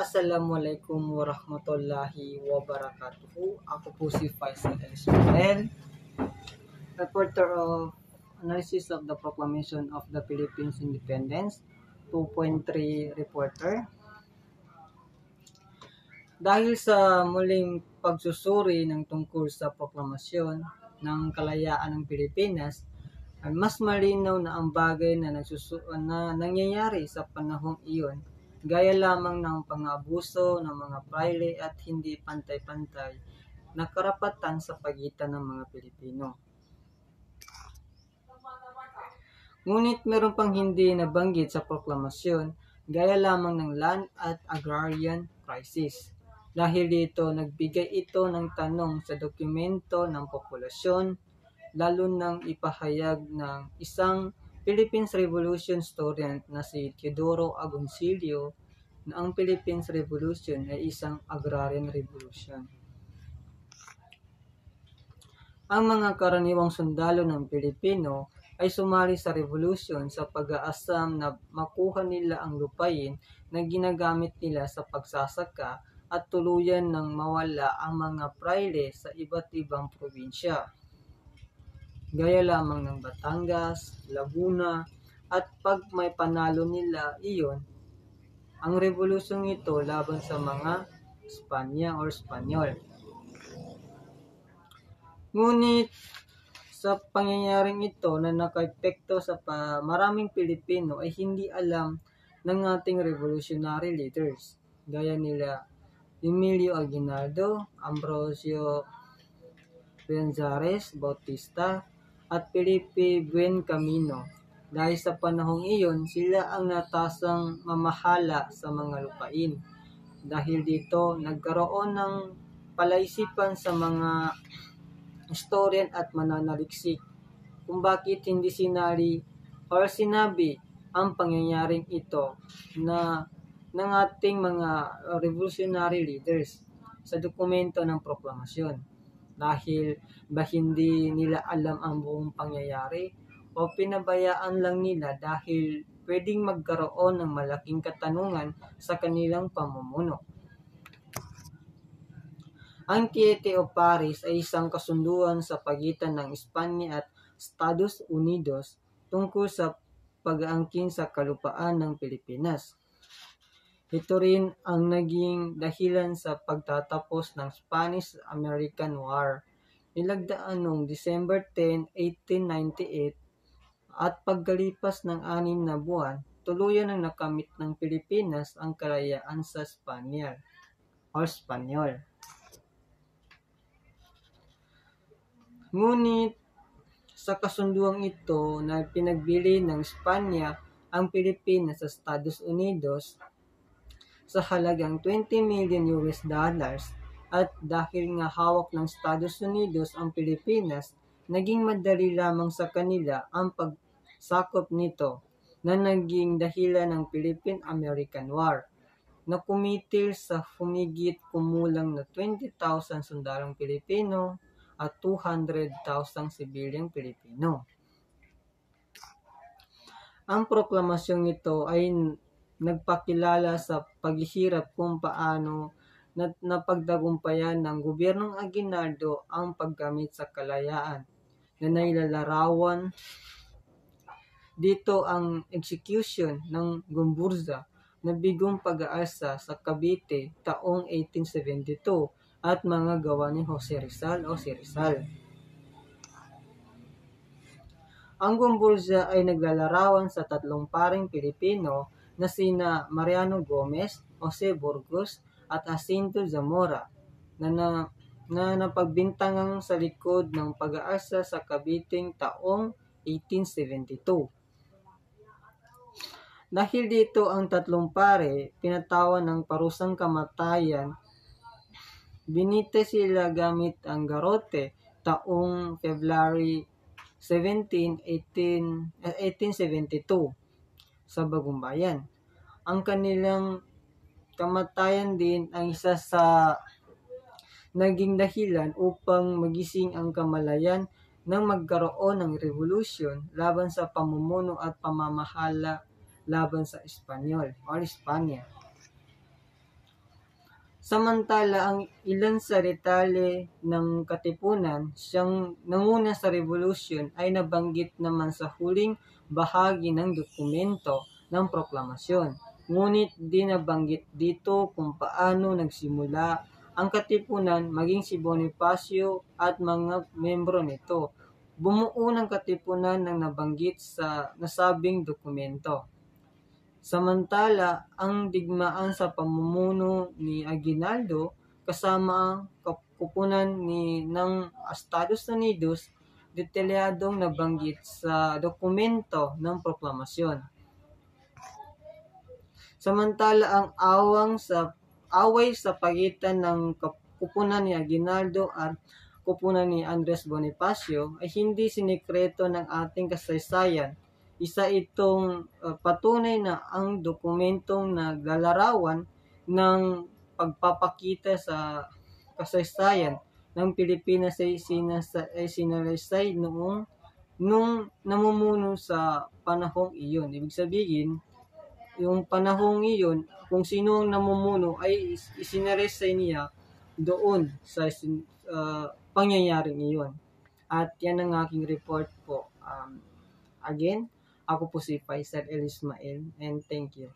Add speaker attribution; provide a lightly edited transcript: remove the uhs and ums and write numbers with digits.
Speaker 1: Assalamualaikum warahmatullahi wabarakatuh. Ako po si Faisal Ismail, reporter of Analysis of the Proclamation of the Philippines Independence, 2.3 reporter. Dahil sa muling pagsusuri ng tungkol sa proklamasyon ng kalayaan ng Pilipinas, ay mas malinaw na ang bagay na nangyayari sa panahong iyon, gaya lamang ng pang-abuso ng mga prayle at hindi pantay-pantay na karapatan sa pagitan ng mga Pilipino. Ngunit meron pang hindi nabanggit sa proklamasyon, gaya lamang ng land at agrarian crisis. Dahil dito, nagbigay ito ng tanong sa dokumento ng populasyon, lalo nang ipahayag ng isang Philippines Revolution historian na si Teodoro Agoncillo na ang Philippines Revolution ay isang agrarian revolution. Ang mga karaniwang sundalo ng Pilipino ay sumali sa revolusyon sa pag-aasam na makuha nila ang lupain na ginagamit nila sa pagsasaka at tuluyan ng mawala ang mga prayle sa iba't ibang probinsya, gaya lamang ng Batangas, Laguna, at pag may panalo nila iyon, ang revolusyong ito laban sa mga Espanya or Espanyol. Ngunit sa pangyayaring ito na nakaepekto sa maraming Pilipino ay hindi alam ng ating revolutionary leaders, gaya nila Emilio Aguinaldo, Ambrosio Renzares Bautista, at Felipe Buencamino. Dahil sa panahong iyon, sila ang natasang mamahala sa mga lupain. Dahil dito, nagkaroon ng palaisipan sa mga historian at mananaliksik kung bakit hindi sinabi ang pangyayaring ito na ng ating mga revolutionary leaders sa dokumento ng proklamasyon. Dahil ba hindi nila alam ang buong pangyayari o pinabayaan lang nila dahil pwedeng magkaroon ng malaking katanungan sa kanilang pamumuno. Ang Treaty of Paris ay isang kasunduan sa pagitan ng Espanya at Estados Unidos tungkol sa pag-aangkin sa kalupaan ng Pilipinas. Ito rin ang naging dahilan sa pagtatapos ng Spanish-American War, nilagdaan noong December 10, 1898, at pagkalipas ng 6 na buwan, tuluyan ang nakamit ng Pilipinas ang kalayaan sa Espanyol. Ngunit sa kasunduang ito na pinagbili ng Espanya ang Pilipinas sa Estados Unidos sa halagang $20 million at dahil nga hawak ng Estados Unidos ang Pilipinas, naging madali lamang sa kanila ang pagsakop nito na naging dahilan ng Philippine-American War na kumitil sa humigit kumulang na 20,000 sundalong Pilipino at 200,000 sibilyang Pilipino. Ang proklamasyong ito ay nagpakilala sa paghihirap kung paano napagtagumpayan ng gobyernong Aguinaldo ang paggamit sa kalayaan na nailalarawan dito ang execution ng Gomburza na bigong pag-aasa sa Cavite taong 1872 at mga gawa ni Jose Rizal o si Rizal. Ang Gomburza ay naglalarawan sa 3 paring Pilipino na sina Mariano Gomez, Jose Burgos at Jacinto Zamora na napagbintangang sa likod ng pag-aasa sa Cavite taong 1872. Dahil dito ang 3 pare pinatawan ng parusang kamatayan, binite sila gamit ang garote taong February 17, 1872 sa Bagumbayan. Ang kanilang kamatayan din ang isa sa naging dahilan upang magising ang kamalayan nang magkaroon ng revolusyon laban sa pamumuno at pamamahala laban sa Espanyol o Espanya. Samantala ang ilan sa detalye ng katipunan siyang nanguna sa revolusyon ay nabanggit naman sa huling bahagi ng dokumento ng proklamasyon. Ngunit di nabanggit dito kung paano nagsimula ang katipunan, maging si Bonifacio at mga membro nito. Bumuo ng katipunan ng nabanggit sa nasabing dokumento. Samantala, ang digmaan sa pamumuno ni Aguinaldo kasama ang kupunan ng Estados Unidos detalyadong nabanggit sa dokumento ng proklamasyon. Samantala, ang away sa pagitan ng kupunan ni Aguinaldo at kupunan ni Andres Bonifacio ay hindi sinikreto ng ating kasaysayan. Isa itong patunay na ang dokumentong naglalarawan ng pagpapakita sa kasaysayan ng Pilipinas ay sinalaysay nung namumuno sa panahong iyon. Ibig sabihin, yung panahong iyon, kung sino ang namumuno ay isinalaysay niya doon sa pangyayaring iyon. At yan ang aking report po. Again, ako po si Faisal El Ismail and thank you.